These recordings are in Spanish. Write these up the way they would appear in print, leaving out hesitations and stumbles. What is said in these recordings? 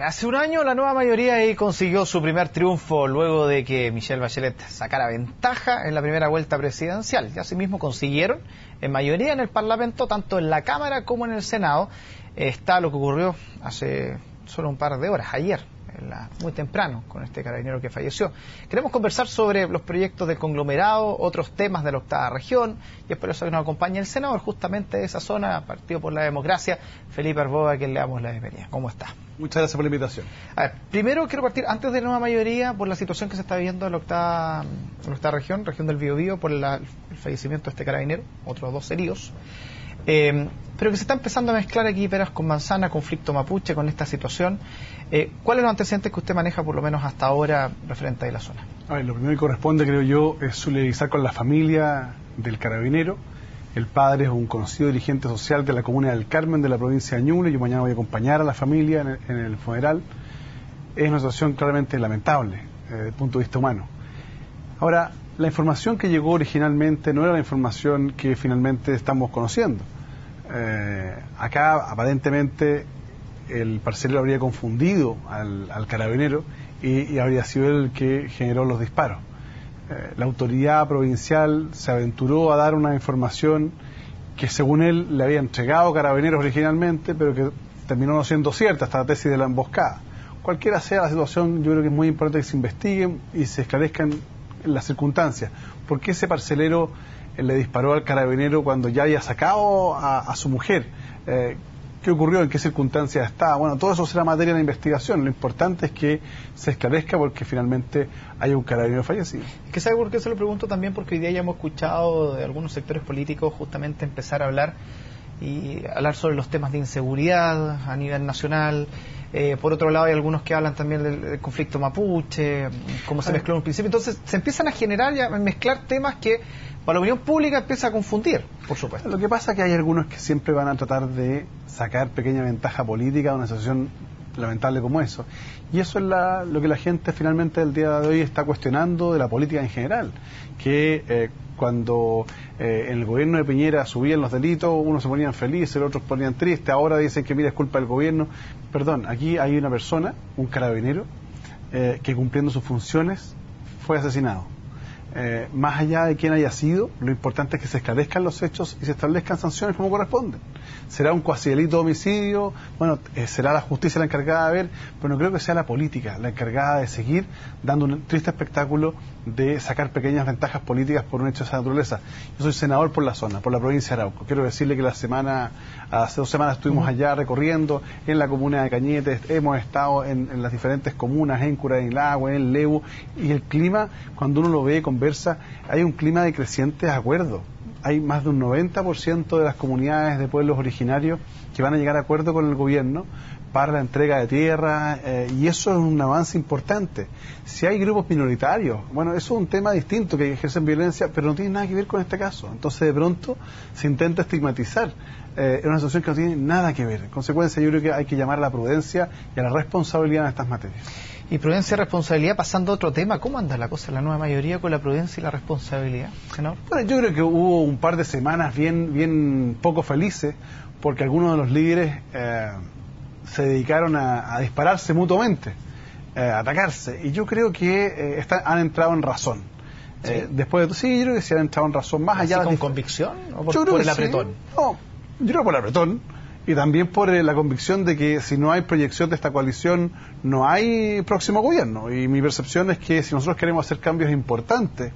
Cámara. Hace un año la nueva mayoría ahí consiguió su primer triunfo luego de que Michelle Bachelet sacara ventaja en la primera vuelta presidencial. Y asimismo consiguieron en mayoría en el Parlamento, tanto en la Cámara como en el Senado. Está lo que ocurrió hace solo un par de horas, ayer, muy temprano, con este carabinero que falleció. Queremos conversar sobre los proyectos del conglomerado, otros temas de la octava región, y es por eso que nos acompaña el senador justamente de esa zona, Partido por la Democracia, Felipe Arboga, a quien le damos la bienvenida. ¿Cómo está? Muchas gracias por la invitación. A ver, primero quiero partir, antes de la nueva mayoría, por la situación que se está viviendo en la octava región del Biobío, por el fallecimiento de este carabinero, otros 2 heridos. Pero que se está empezando a mezclar aquí peras con manzana, conflicto mapuche con esta situación. ¿Cuáles son los antecedentes que usted maneja, por lo menos hasta ahora, referente a la zona? A ver, lo primero que corresponde, creo yo, es solidarizar con la familia del carabinero. El padre es un conocido dirigente social de la comuna del Carmen, de la provincia de Ñuble. Yo mañana voy a acompañar a la familia en el funeral. Es una situación claramente lamentable desde el punto de vista humano. Ahora, la información que llegó originalmente no era la información que finalmente estamos conociendo. Acá aparentemente el parcelero habría confundido al carabinero y habría sido él el que generó los disparos. La autoridad provincial se aventuró a dar una información que según él le había entregado carabineros originalmente, pero que terminó no siendo cierta, esta tesis de la emboscada. Cualquiera sea la situación, yo creo que es muy importante que se investiguen y se esclarezcan las circunstancias. ¿Por qué ese parcelero le disparó al carabinero cuando ya había sacado a su mujer? ¿Qué ocurrió? ¿En qué circunstancias estaba? Bueno, todo eso será materia de investigación. Lo importante es que se esclarezca porque finalmente hay un carabinero fallecido. ¿Qué sabe por qué se lo pregunto también? Porque hoy día ya hemos escuchado de algunos sectores políticos justamente empezar a hablar sobre los temas de inseguridad a nivel nacional. Por otro lado, hay algunos que hablan también del conflicto mapuche, cómo se mezcló en un principio. Entonces, se empiezan a generar y a mezclar temas que para la opinión pública empieza a confundir, por supuesto. Lo que pasa es que hay algunos que siempre van a tratar de sacar pequeña ventaja política de una situación lamentable como eso. Y eso es lo que la gente finalmente el día de hoy está cuestionando de la política en general. Que cuando en el gobierno de Piñera subían los delitos, unos se ponían felices, otros se ponían tristes, ahora dicen que mira, es culpa del gobierno. Perdón, aquí hay una persona, un carabinero, que cumpliendo sus funciones fue asesinado. Más allá de quién haya sido, lo importante es que se esclarezcan los hechos y se establezcan sanciones como corresponden. Será un cuasi delito de homicidio, bueno, será la justicia la encargada de ver, pero no creo que sea la política la encargada de seguir dando un triste espectáculo de sacar pequeñas ventajas políticas por un hecho de esa naturaleza. Yo soy senador por la zona, por la provincia de Arauco. Quiero decirle que hace 2 semanas estuvimos allá recorriendo en la comuna de Cañete, hemos estado en las diferentes comunas, en Curayilagüe, en Lebu, y el clima, cuando uno lo ve, conversa, hay un clima de creciente acuerdo. Hay más de un 90% de las comunidades de pueblos originarios que van a llegar a acuerdo con el gobierno para la entrega de tierra, y eso es un avance importante. Si hay grupos minoritarios, bueno, eso es un tema distinto, que ejercen violencia, pero no tiene nada que ver con este caso. Entonces, de pronto, se intenta estigmatizar una situación que no tiene nada que ver. En consecuencia, yo creo que hay que llamar a la prudencia y a la responsabilidad en estas materias. Y prudencia y responsabilidad, pasando a otro tema, ¿cómo anda la cosa en la nueva mayoría con la prudencia y la responsabilidad, senador? Bueno, yo creo que hubo un par de semanas bien poco felices, porque algunos de los líderes se dedicaron a dispararse mutuamente, a atacarse, y yo creo que han entrado en razón. ¿Sí? Después de sí, yo creo que se han entrado en razón más allá de... ¿Con convicción o por el apretón? Sí. No, yo creo por el apretón. Y también por la convicción de que si no hay proyección de esta coalición, no hay próximo gobierno. Y mi percepción es que si nosotros queremos hacer cambios importantes,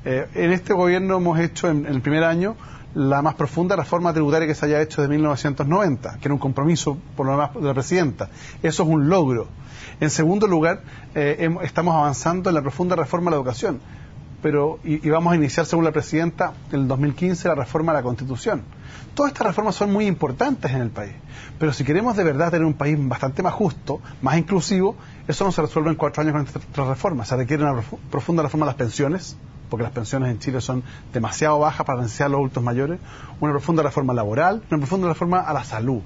en este gobierno hemos hecho en el primer año la más profunda reforma tributaria que se haya hecho de 1990, que era un compromiso por lo demás de la presidenta. Eso es un logro. En segundo lugar, estamos avanzando en la profunda reforma de la educación. Y vamos a iniciar, según la presidenta, en el 2015 la reforma de la Constitución. Todas estas reformas son muy importantes en el país, pero si queremos de verdad tener un país bastante más justo, más inclusivo, eso no se resuelve en 4 años con estas reformas. Se requiere una profunda reforma de las pensiones, porque las pensiones en Chile son demasiado bajas para beneficiar a los adultos mayores, una profunda reforma laboral, una profunda reforma a la salud.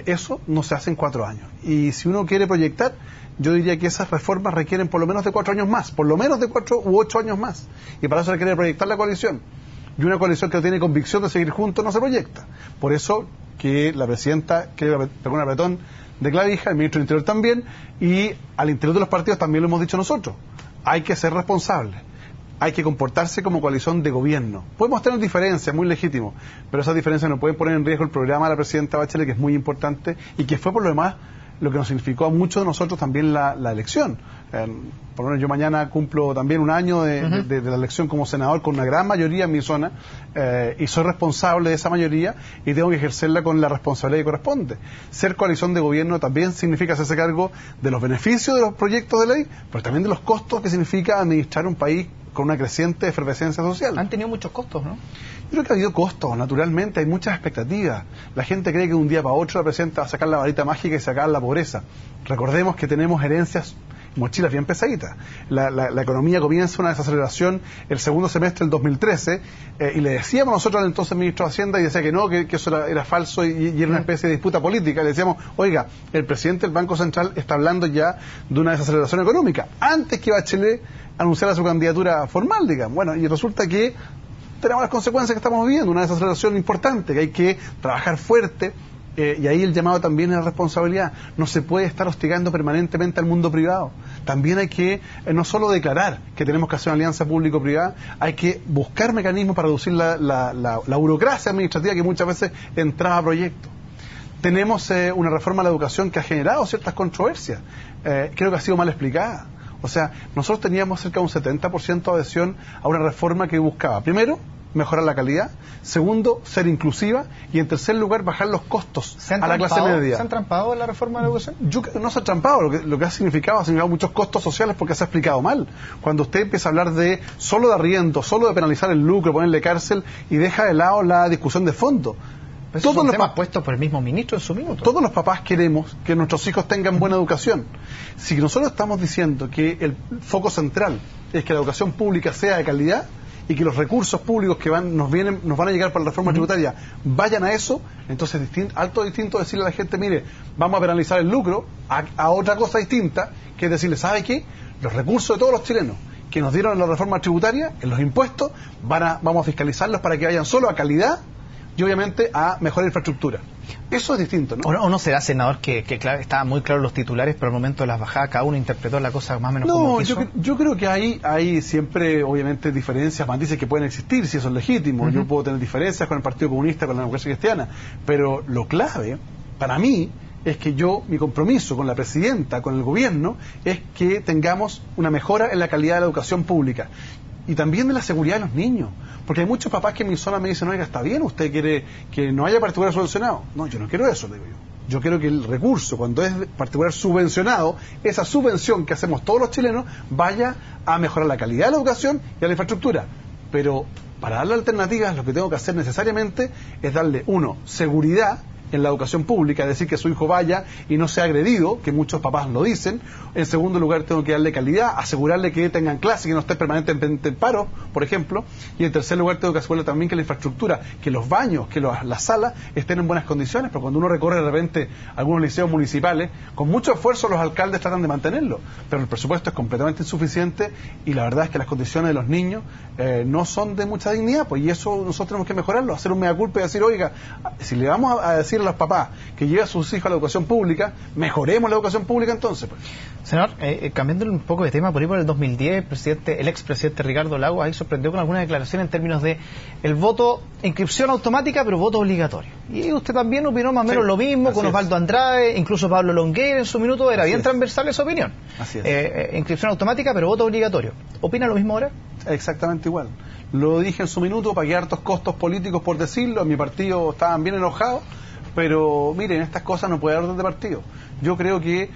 Eso no se hace en 4 años. Y si uno quiere proyectar, yo diría que esas reformas requieren por lo menos de 4 años más, por lo menos de 4 u 8 años más. Y para eso requiere proyectar la coalición. Y una coalición que no tiene convicción de seguir juntos no se proyecta. Por eso que la presidenta quiere pegar un apretón de clavija, el ministro del Interior también, y al interior de los partidos también lo hemos dicho nosotros. Hay que ser responsables. Hay que comportarse como coalición de gobierno. Podemos tener diferencias, muy legítimo, pero esas diferencias no pueden poner en riesgo el programa de la presidenta Bachelet, que es muy importante y que fue por lo demás lo que nos significó a muchos de nosotros también la elección. Por lo menos yo mañana cumplo también un año de la elección como senador con una gran mayoría en mi zona, y soy responsable de esa mayoría y tengo que ejercerla con la responsabilidad que corresponde. Ser coalición de gobierno también significa hacerse cargo de los beneficios de los proyectos de ley, pero también de los costos que significa administrar un país con una creciente efervescencia social. Han tenido muchos costos, ¿no? Yo creo que ha habido costos, naturalmente, hay muchas expectativas. La gente cree que de un día para otro la presidenta va a sacar la varita mágica y sacar la pobreza. Recordemos que tenemos herencias, mochilas bien pesaditas. La economía comienza una desaceleración el segundo semestre del 2013, y le decíamos nosotros al entonces ministro de Hacienda, y decía que no, que eso era falso y era una especie de disputa política. Le decíamos, oiga, el presidente del Banco Central está hablando ya de una desaceleración económica, antes que Bachelet anunciara su candidatura formal, digamos. Bueno, y resulta que tenemos las consecuencias que estamos viviendo, una desaceleración importante, que hay que trabajar fuerte, y ahí el llamado también es la responsabilidad. No se puede estar hostigando permanentemente al mundo privado. También hay que no solo declarar que tenemos que hacer una alianza público-privada, hay que buscar mecanismos para reducir la burocracia administrativa que muchas veces entraba a proyectos. Tenemos una reforma a la educación que ha generado ciertas controversias. Creo que ha sido mal explicada. O sea, nosotros teníamos cerca de un 70% de adhesión a una reforma que buscaba, primero, mejorar la calidad, segundo, ser inclusiva, y en tercer lugar, bajar los costos a la clase media. ¿Se han trampado en la reforma de la educación? Yo creo que no se ha trampado, lo que ha significado muchos costos sociales porque se ha explicado mal. Cuando usted empieza a hablar de solo de arriendo, solo de penalizar el lucro, ponerle cárcel, y deja de lado la discusión de fondo. Todos los temas puestos por el mismo ministro en su minuto. Todos los papás queremos que nuestros hijos tengan buena educación. Si nosotros estamos diciendo que el foco central es que la educación pública sea de calidad y que los recursos públicos que nos van a llegar para la reforma tributaria vayan a eso, entonces alto distinto decirle a la gente, mire, vamos a penalizar el lucro, a otra cosa distinta, que es decirle, ¿sabe qué? Los recursos de todos los chilenos que nos dieron en la reforma tributaria, en los impuestos, vamos a fiscalizarlos para que vayan solo a calidad y obviamente a mejor infraestructura. Eso es distinto, ¿no? ¿O no será, senador, que claro, estaban muy claros los titulares, pero al momento de las bajadas cada uno interpretó la cosa más o menos como quiso? Yo creo que hay siempre, obviamente, diferencias, matices que pueden existir, si eso es legítimo. Yo puedo tener diferencias con el Partido Comunista, con la Democracia Cristiana, pero lo clave, para mí, es que mi compromiso con la presidenta, con el gobierno, es que tengamos una mejora en la calidad de la educación pública. Y también de la seguridad de los niños. Porque hay muchos papás que en mi zona me dicen, oiga, está bien, usted quiere que no haya particular subvencionado. No, yo no quiero eso, le digo yo. Yo quiero que el recurso, cuando es particular subvencionado, esa subvención que hacemos todos los chilenos, vaya a mejorar la calidad de la educación y a la infraestructura. Pero para darle alternativas, lo que tengo que hacer necesariamente es darle, uno, seguridad en la educación pública, es decir, que su hijo vaya y no sea agredido, que muchos papás lo dicen. En segundo lugar, tengo que darle calidad, asegurarle que tengan clase, que no esté permanentemente en paro, por ejemplo. Y en tercer lugar, tengo que asegurarle también que la infraestructura, que los baños, que las salas estén en buenas condiciones, pero cuando uno recorre de repente algunos liceos municipales, con mucho esfuerzo los alcaldes tratan de mantenerlo, pero el presupuesto es completamente insuficiente y la verdad es que las condiciones de los niños no son de mucha dignidad, pues, y eso nosotros tenemos que mejorarlo, hacer un mea culpa y decir, oiga, si le vamos a decir a los papás que lleven a sus hijos a la educación pública, mejoremos la educación pública entonces, pues. Senador, cambiando un poco de tema, por ahí por el 2010, el expresidente Ricardo Lagos ahí sorprendió con alguna declaración en términos de el voto, inscripción automática, pero voto obligatorio. Y usted también opinó más o menos lo mismo, con Osvaldo Andrade, incluso Pablo Longueira en su minuto, era bien transversal esa opinión. Así es. Inscripción automática, pero voto obligatorio. ¿Opina lo mismo ahora? Exactamente igual. Lo dije en su minuto, pagué hartos costos políticos por decirlo, en mi partido estaban bien enojados, pero miren, estas cosas no puede haber orden de partido. Yo creo que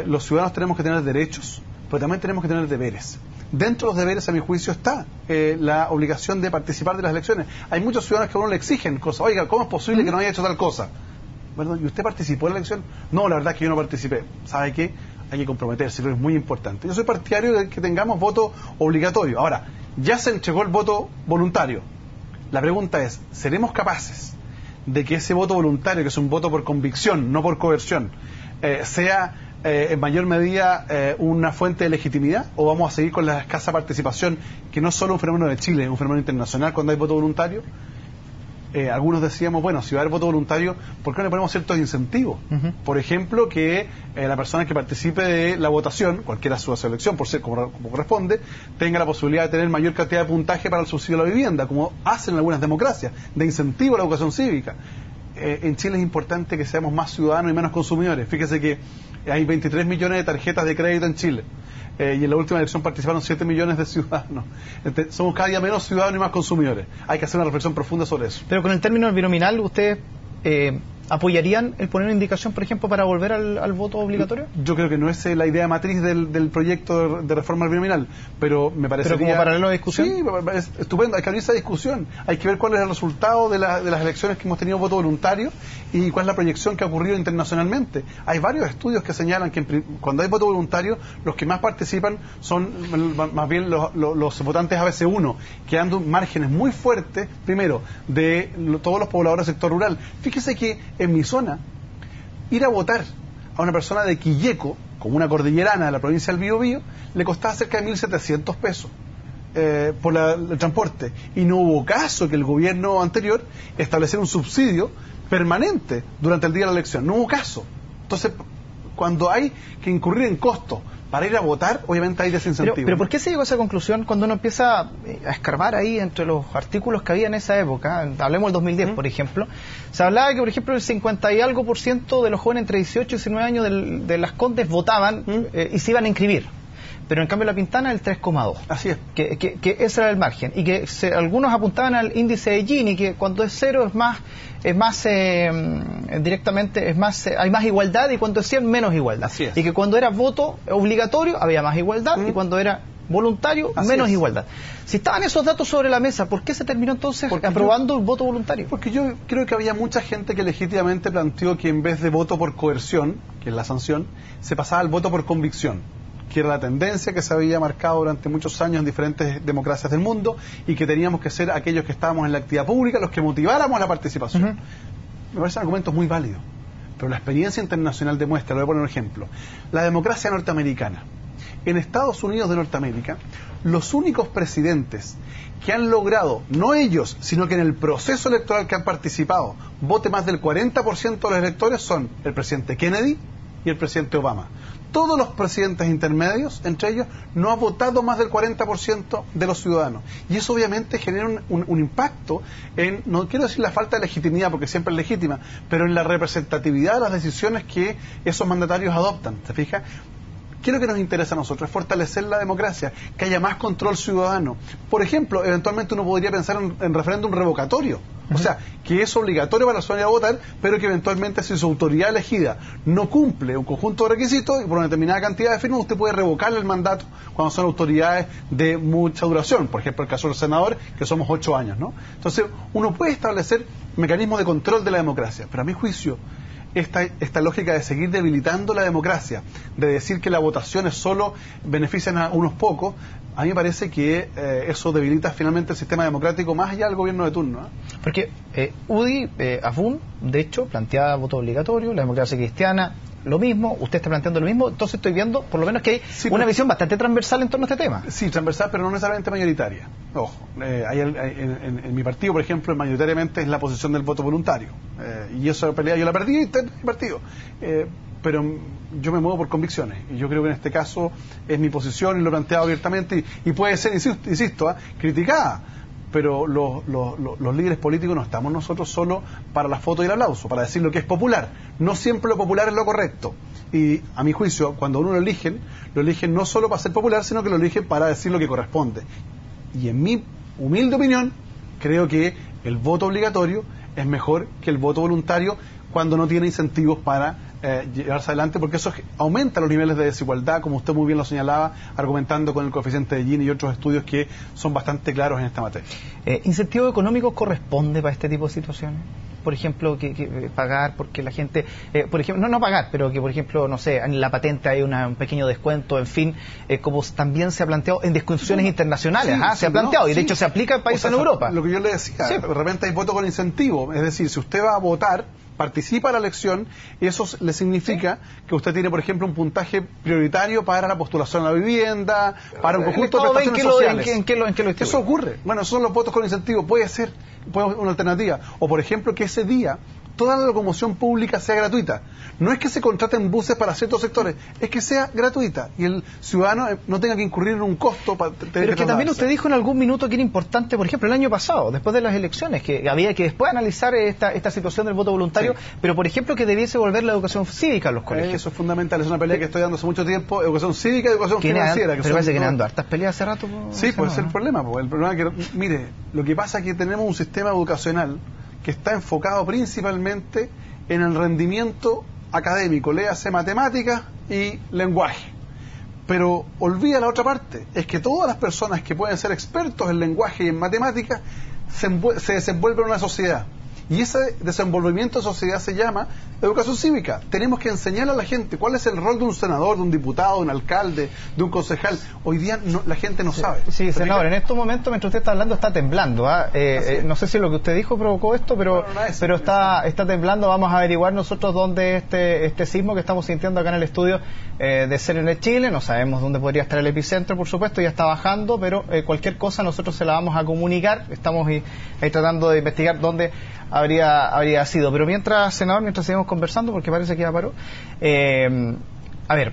los ciudadanos tenemos que tener derechos, pero también tenemos que tener deberes. Dentro de los deberes, a mi juicio, está la obligación de participar de las elecciones. Hay muchos ciudadanos que a uno le exigen cosas. Oiga, ¿cómo es posible que no haya hecho tal cosa? ¿Verdad? ¿Y usted participó en la elección? No, la verdad es que yo no participé. ¿Sabe qué? Hay que comprometerse, pero es muy importante. Yo soy partidario de que tengamos voto obligatorio. Ahora, ya se entregó el voto voluntario. La pregunta es, ¿seremos capaces de que ese voto voluntario, que es un voto por convicción, no por coerción, sea en mayor medida una fuente de legitimidad, o vamos a seguir con la escasa participación, que no es solo un fenómeno de Chile, es un fenómeno internacional cuando hay voto voluntario? algunos decíamos, bueno, si va a haber voto voluntario, ¿por qué no le ponemos ciertos incentivos? Por ejemplo, que la persona que participe de la votación, cualquiera su selección, por ser como corresponde, tenga la posibilidad de tener mayor cantidad de puntaje para el subsidio a la vivienda, como hacen algunas democracias, de incentivo a la educación cívica. En Chile es importante que seamos más ciudadanos y menos consumidores. Fíjese que hay 23 millones de tarjetas de crédito en Chile. Y en la última elección participaron 7 millones de ciudadanos. Somos cada día menos ciudadanos y más consumidores. Hay que hacer una reflexión profunda sobre eso. Pero con el término binominal, ¿ustedes apoyarían el poner una indicación, por ejemplo, para volver al voto obligatorio? Yo creo que no es la idea matriz del proyecto de reforma binominal, pero me parecería... ¿Pero como paralelo de discusión? Sí, es estupendo, hay que abrir esa discusión. Hay que ver cuál es el resultado de las elecciones que hemos tenido voto voluntario y cuál es la proyección que ha ocurrido internacionalmente. Hay varios estudios que señalan que cuando hay voto voluntario, los que más participan son más bien los votantes ABC1, que dan márgenes muy fuertes, primero, de todos los pobladores del sector rural. Fíjese que en mi zona, ir a votar a una persona de Quilleco, como una cordillerana de la provincia del Biobío, le costaba cerca de 1.700 pesos por el transporte. Y no hubo caso que el gobierno anterior estableciera un subsidio permanente durante el día de la elección. No hubo caso. Entonces, cuando hay que incurrir en costos para ir a votar, obviamente hay desincentivo. Pero ¿por qué se llegó a esa conclusión cuando uno empieza a escarbar ahí entre los artículos que había en esa época? Hablemos del 2010, por ejemplo. Se hablaba que, por ejemplo, el 50 y algo % de los jóvenes entre 18 y 19 años de Las Condes votaban y se iban a inscribir. Pero en cambio La Pintana el 3,2. Así es. Que ese era el margen. Y que algunos apuntaban al índice de Gini, que cuando es cero directamente hay más igualdad, y cuando es 100 menos igualdad. Así es. Y que cuando era voto obligatorio había más igualdad, y cuando era voluntario menos igualdad. Si estaban esos datos sobre la mesa, ¿por qué se terminó entonces aprobando el voto voluntario? Porque yo creo que había mucha gente que legítimamente planteó que en vez de voto por coerción, que es la sanción, se pasaba al voto por convicción, que era la tendencia que se había marcado durante muchos años en diferentes democracias del mundo, y que teníamos que ser aquellos que estábamos en la actividad pública los que motiváramos la participación. Me parecen argumentos muy válidos, pero la experiencia internacional demuestra, le voy a poner un ejemplo, la democracia norteamericana. En Estados Unidos de Norteamérica, los únicos presidentes que han logrado, no ellos, sino que en el proceso electoral que han participado, vote más del 40% de los electores son el presidente Kennedy y el presidente Obama. Todos los presidentes intermedios, entre ellos, no han votado más del 40% de los ciudadanos. Y eso obviamente genera un impacto en, no quiero decir la falta de legitimidad, porque siempre es legítima, pero en la representatividad de las decisiones que esos mandatarios adoptan. ¿Te fijas? ¿Qué es lo que nos interesa a nosotros? Es fortalecer la democracia, que haya más control ciudadano. Por ejemplo, eventualmente uno podría pensar en referéndum revocatorio. O sea, que es obligatorio para la ciudadanía votar, pero que eventualmente si su autoridad elegida no cumple un conjunto de requisitos y por una determinada cantidad de firmas, usted puede revocarle el mandato cuando son autoridades de mucha duración. Por ejemplo, el caso del senador, que somos 8 años, ¿no? Entonces, uno puede establecer mecanismos de control de la democracia, pero a mi juicio, esta lógica de seguir debilitando la democracia, de decir que las votaciones solo benefician a unos pocos, a mí me parece que eso debilita finalmente el sistema democrático más allá del gobierno de turno. Porque UDI, AFUN, de hecho, planteaba voto obligatorio, la democracia cristiana, lo mismo, usted está planteando lo mismo, entonces estoy viendo, por lo menos, que hay una visión bastante transversal en torno a este tema. Sí, transversal, pero no necesariamente mayoritaria. Ojo, en mi partido, por ejemplo, mayoritariamente es la posición del voto voluntario. Y esa pelea yo la perdí en mi partido. Pero yo me muevo por convicciones, y yo creo que en este caso es mi posición y lo he planteado abiertamente, y puede ser, insisto, criticada, pero los líderes políticos no estamos nosotros solo para la foto y el aplauso, para decir lo que es popular. No siempre lo popular es lo correcto, y a mi juicio, cuando uno lo eligen no solo para ser popular, sino que lo eligen para decir lo que corresponde. Y en mi humilde opinión, creo que el voto obligatorio es mejor que el voto voluntario cuando no tiene incentivos para llevarse adelante, porque eso aumenta los niveles de desigualdad, como usted muy bien lo señalaba, argumentando con el coeficiente de Gini y otros estudios que son bastante claros en esta materia. ¿Incentivos económicos corresponde para este tipo de situaciones? Por ejemplo, que pagar porque la gente, por ejemplo, no pagar, pero que, por ejemplo, no sé, en la patente hay un pequeño descuento, en fin, como también se ha planteado en discusiones internacionales, se ha planteado, y de hecho se aplica en países en Europa. Lo que yo le decía, de repente hay voto con incentivo, es decir, si usted va a votar, participa en la elección, eso le significa que usted tiene, por ejemplo, un puntaje prioritario para la postulación a la vivienda, para un conjunto de prestaciones sociales. ¿En qué lo distribuye? Eso ocurre. Bueno, esos son los votos con incentivo. Puede ser una alternativa. O, por ejemplo, que ese día toda la locomoción pública sea gratuita. No es que se contraten buses para ciertos sectores, es que sea gratuita y el ciudadano no tenga que incurrir en un costo para tener Pero es que también usted dijo en algún minuto que era importante, por ejemplo, el año pasado, después de las elecciones, que había que después analizar esta situación del voto voluntario, sí. Pero por ejemplo que debiese volver la educación cívica a los colegios. Eso es fundamental, es una pelea que estoy dando hace mucho tiempo, educación cívica y educación financiera. Pero parece que han dado hartas peleas hace rato. Sí, pues ese es el problema. El problema es que, mire, lo que pasa es que tenemos un sistema educacional que está enfocado principalmente en el rendimiento académico, léase matemáticas y lenguaje. Pero olvida la otra parte, es que todas las personas que pueden ser expertos en lenguaje y en matemáticas se desenvuelven en una sociedad. Y ese desenvolvimiento de sociedad se llama educación cívica. Tenemos que enseñar a la gente cuál es el rol de un senador, de un diputado, de un alcalde, de un concejal. Hoy día la gente no sabe. Sí, senador, en estos momentos, mientras usted está hablando, está temblando. No sé si lo que usted dijo provocó esto, pero está temblando. Vamos a averiguar nosotros dónde este sismo que estamos sintiendo acá en el estudio de CNN Chile. No sabemos dónde podría estar el epicentro, por supuesto, ya está bajando, pero cualquier cosa nosotros se la vamos a comunicar. Estamos ahí tratando de investigar dónde habría sido. Pero mientras, senador, mientras seguimos conversando, porque parece que ya paró, a ver.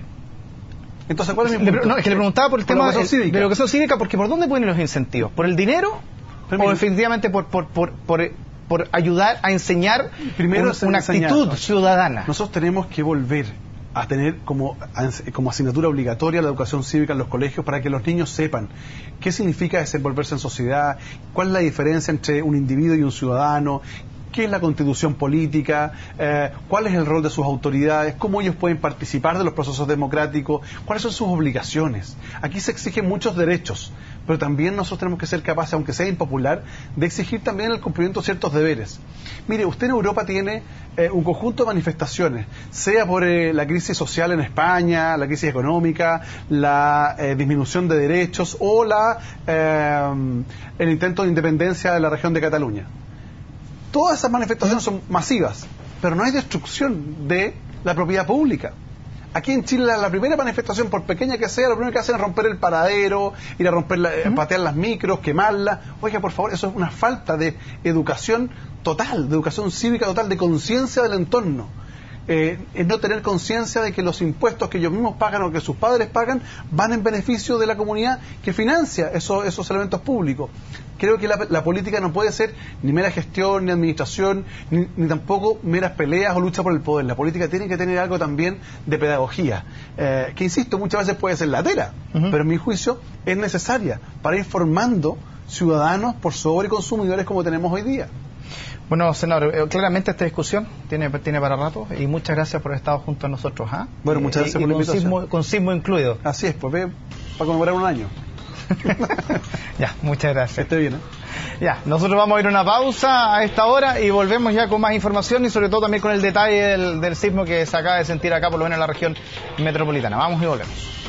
Entonces, ¿cuál es mi punto? Es que le preguntaba por el tema de la educación cívica, porque ¿por dónde ponen los incentivos? ¿Por el dinero? ¿O efectivamente por ayudar a enseñar una actitud ciudadana? Nosotros tenemos que volver a tener como asignatura obligatoria la educación cívica en los colegios para que los niños sepan qué significa desenvolverse en sociedad, cuál es la diferencia entre un individuo y un ciudadano, qué es la constitución política, cuál es el rol de sus autoridades, cómo ellos pueden participar de los procesos democráticos, cuáles son sus obligaciones. Aquí se exigen muchos derechos, pero también nosotros tenemos que ser capaces, aunque sea impopular, de exigir también el cumplimiento de ciertos deberes. Mire, usted en Europa tiene un conjunto de manifestaciones, sea por la crisis social en España, la crisis económica, la disminución de derechos o el intento de independencia de la región de Cataluña. Todas esas manifestaciones son masivas, pero no hay destrucción de la propiedad pública. Aquí en Chile la primera manifestación, por pequeña que sea, lo primero que hacen es romper el paradero, ir a romper patear las micros, quemarlas. Oiga, por favor, eso es una falta de educación total, de educación cívica total, de conciencia del entorno. Es no tener conciencia de que los impuestos que ellos mismos pagan o que sus padres pagan van en beneficio de la comunidad que financia esos elementos públicos. Creo que la política no puede ser ni mera gestión, ni administración, ni tampoco meras peleas o lucha por el poder. La política tiene que tener algo también de pedagogía, que insisto, muchas veces puede ser latera, pero en mi juicio es necesaria para ir formando ciudadanos por sobre consumidores como tenemos hoy día. Bueno, senador, claramente esta discusión tiene para rato y muchas gracias por haber estado junto a nosotros. Bueno, muchas gracias por la invitación. Con sismo incluido. Así es, pues para conmemorar un año. Ya, muchas gracias. Que esté bien, Ya, nosotros vamos a ir a una pausa a esta hora y volvemos ya con más información y sobre todo también con el detalle del sismo que se acaba de sentir acá, por lo menos en la región metropolitana. Vamos y volvemos.